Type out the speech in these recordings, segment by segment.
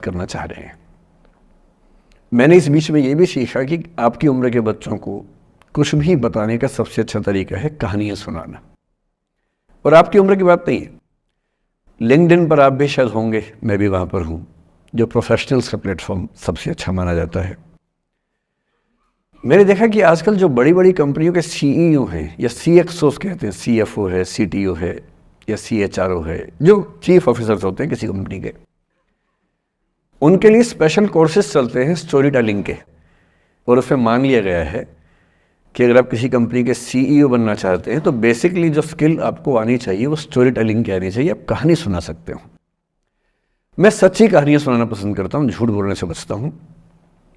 करना चाह रहे हैं। मैंने इस बीच में ये भी सीखा कि आपकी उम्र के बच्चों को कुछ भी बताने का सबसे अच्छा तरीका है कहानियाँ सुनाना। और आपकी उम्र की बात नहीं है, लिंक्डइन पर आप भी शायद होंगे, मैं भी वहाँ पर हूँ, जो प्रोफेशनल्स का प्लेटफॉर्म सबसे अच्छा माना जाता है। मैंने देखा कि आजकल जो बड़ी बड़ी कंपनियों के सीईओ हैं या सीएक्सओस कहते हैं, सीएफओ है, सीटीओ है या सीएचआरओ है, जो चीफ ऑफिसर्स होते हैं किसी कंपनी के, उनके लिए स्पेशल कोर्सेज चलते हैं स्टोरी टेलिंग के। और उसमें मान लिया गया है कि अगर आप किसी कंपनी के सीईओ बनना चाहते हैं तो बेसिकली जो स्किल आपको आनी चाहिए वो स्टोरी टेलिंग की आनी चाहिए। आप कहानी सुना सकते हो। मैं सच्ची कहानियाँ सुनाना पसंद करता हूँ, झूठ बोलने से बचता हूँ।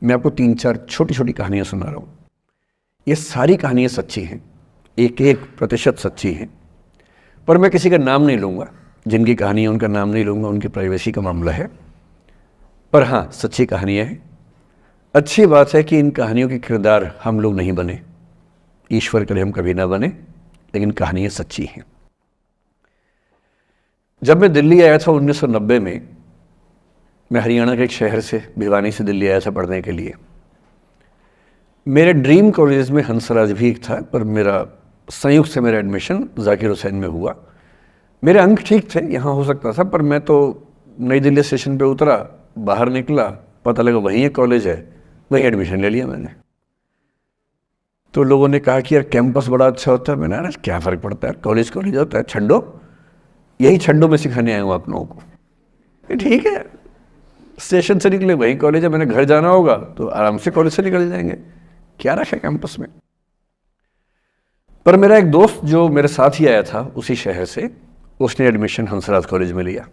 मैं आपको 3-4 छोटी छोटी कहानियाँ सुना रहा हूँ। ये सारी कहानियाँ सच्ची हैं, 1% सच्ची हैं, पर मैं किसी का नाम नहीं लूँगा। जिनकी कहानी है उनका नाम नहीं लूँगा, उनकी प्राइवेसी का मामला है। पर हाँ, सच्ची कहानियाँ हैं। अच्छी बात है कि इन कहानियों के किरदार हम लोग नहीं बने, ईश्वर करे हम कभी ना बने, लेकिन कहानियाँ सच्ची हैं। जब मैं दिल्ली आया था 1990 में, मैं हरियाणा के एक शहर से, भिवानी से दिल्ली आया था पढ़ने के लिए। मेरे ड्रीम कॉलेज में हंसराज भी एक था, पर मेरा संयुक्त से मेरा एडमिशन जाकिर हुसैन में हुआ। मेरे अंक ठीक थे, यहाँ हो सकता था, पर मैं तो नई दिल्ली स्टेशन पे उतरा, बाहर निकला, पता लगा वहीं एक कॉलेज है, वहीं एडमिशन ले लिया मैंने। तो लोगों ने कहा कि यार कैंपस बड़ा अच्छा होता है। मैंने, अरे क्या फ़र्क पड़ता है, कॉलेज कॉलेज होता है, छड्डो, यही छड्डो में सिखाने आया हूँ आप लोगों को। ठीक है, स्टेशन से निकले वहीं कॉलेज है, मैंने घर जाना होगा तो आराम से कॉलेज से निकल जाएंगे, क्या रखा है कैंपस में। पर मेरा एक दोस्त जो मेरे साथ ही आया था उसी शहर से, उसने एडमिशन हंसराज कॉलेज में लिया।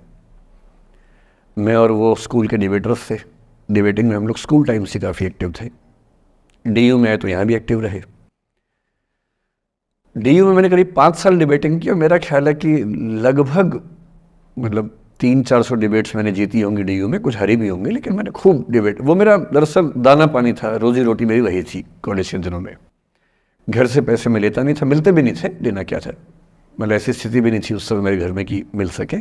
मैं और वो स्कूल के डिबेटर्स थे। डिबेटिंग में हम लोग स्कूल टाइम से काफ़ी एक्टिव थे। डीयू में आए तो यहाँ भी एक्टिव रहे। डीयू में मैंने करीब 5 साल डिबेटिंग की और मेरा ख्याल है कि लगभग 300-400 डिबेट्स मैंने जीती होंगी डीयू में, कुछ हारी भी होंगी, लेकिन मैंने खूब डिबेट, वो मेरा दरअसल दाना पानी था, रोजी रोटी मेरी वही थी कॉलेज के दिनों में। घर से पैसे मैं लेता नहीं था, मिलते भी नहीं थे, लेना क्या था, मतलब ऐसी स्थिति भी नहीं थी उस समय मेरे घर में कि मिल सके।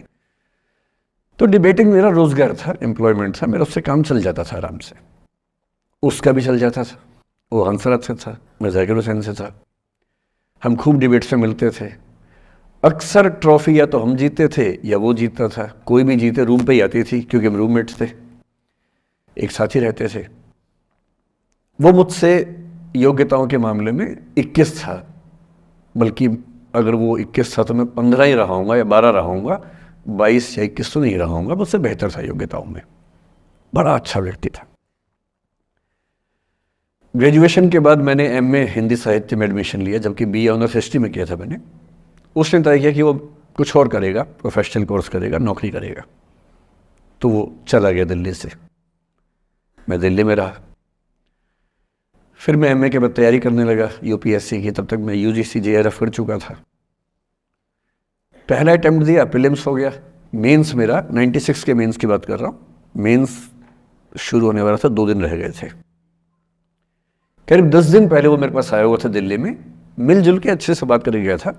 तो डिबेटिंग मेरा रोजगार था, एम्प्लॉयमेंट था, मेरा उससे काम चल जाता था आराम से। उसका भी चल जाता था, वो हंसराज से था, मैं जाकिर हुसैन से था। हम खूब डिबेट्स में मिलते थे। अक्सर ट्रॉफी या तो हम जीते थे या वो जीतता था, कोई भी जीते रूम पे ही आती थी क्योंकि हम रूममेट्स थे, एक साथ ही रहते थे। वो मुझसे योग्यताओं के मामले में 21 था, बल्कि अगर वो 21 था तो मैं 15 ही रहा हूँगा या 12 रहा हूँगा, 22 या 21 तो नहीं रहा हूँगा। मुझसे बेहतर था योग्यताओं में, बड़ा अच्छा व्यक्ति था। ग्रेजुएशन के बाद मैंने एमए हिंदी साहित्य में एडमिशन लिया, जबकि बीए ऑनर्स हिस्ट्री में किया था मैंने। उसने तय किया कि वो कुछ और करेगा, प्रोफेशनल कोर्स करेगा, नौकरी करेगा, तो वो चला गया दिल्ली से। मैं दिल्ली में रहा। फिर मैं एमए के बाद तैयारी करने लगा यूपीएससी की। तब तक मैं यूजीसी जेआरएफ कर चुका था। पहला अटेम्प्ट दिया, प्रीलिम्स हो गया। मेंस मेरा 96 के मेंस की बात कर रहा हूँ, मेंस शुरू होने वाला था, 2 दिन रह गए थे। करीब 10 दिन पहले वो मेरे पास आया हुआ था दिल्ली में, मिलजुल के अच्छे से बात कर गया था।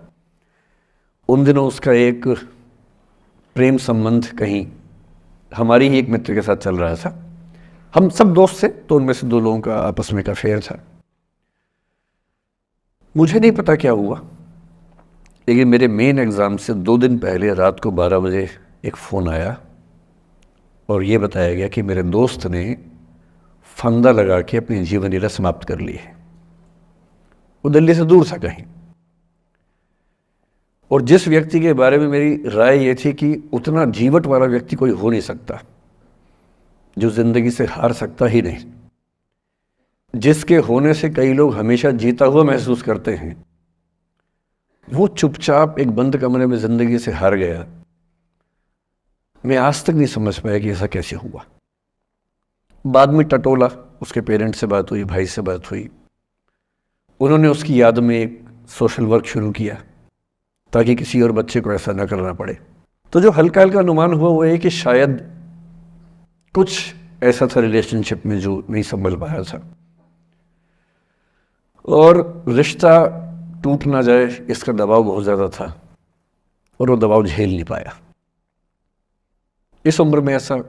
उन दिनों उसका एक प्रेम संबंध कहीं हमारी ही एक मित्र के साथ चल रहा था। हम सब दोस्त थे, तो उनमें से 2 लोगों का आपस में का अफेयर था। मुझे नहीं पता क्या हुआ, लेकिन मेरे मेन एग्ज़ाम से 2 दिन पहले रात को 12 बजे एक फ़ोन आया और ये बताया गया कि मेरे दोस्त ने फंदा लगा के अपनी जीवन लीला समाप्त कर ली है। वो दिल्ली से दूर था कहीं, और जिस व्यक्ति के बारे में मेरी राय ये थी कि उतना जीवट वाला व्यक्ति कोई हो नहीं सकता, जो ज़िंदगी से हार सकता ही नहीं, जिसके होने से कई लोग हमेशा जीता हुआ महसूस करते हैं, वो चुपचाप एक बंद कमरे में ज़िंदगी से हार गया। मैं आज तक नहीं समझ पाया कि ऐसा कैसे हुआ। बाद में टटोला, उसके पेरेंट्स से बात हुई, भाई से बात हुई। उन्होंने उसकी याद में एक सोशल वर्क शुरू किया ताकि किसी और बच्चे को ऐसा ना करना पड़े। तो जो हल्का हल्का अनुमान हुआ वो है कि शायद कुछ ऐसा था रिलेशनशिप में जो नहीं संभल पाया था, और रिश्ता टूट ना जाए इसका दबाव बहुत ज़्यादा था, और वो दबाव झेल नहीं पाया। इस उम्र में ऐसा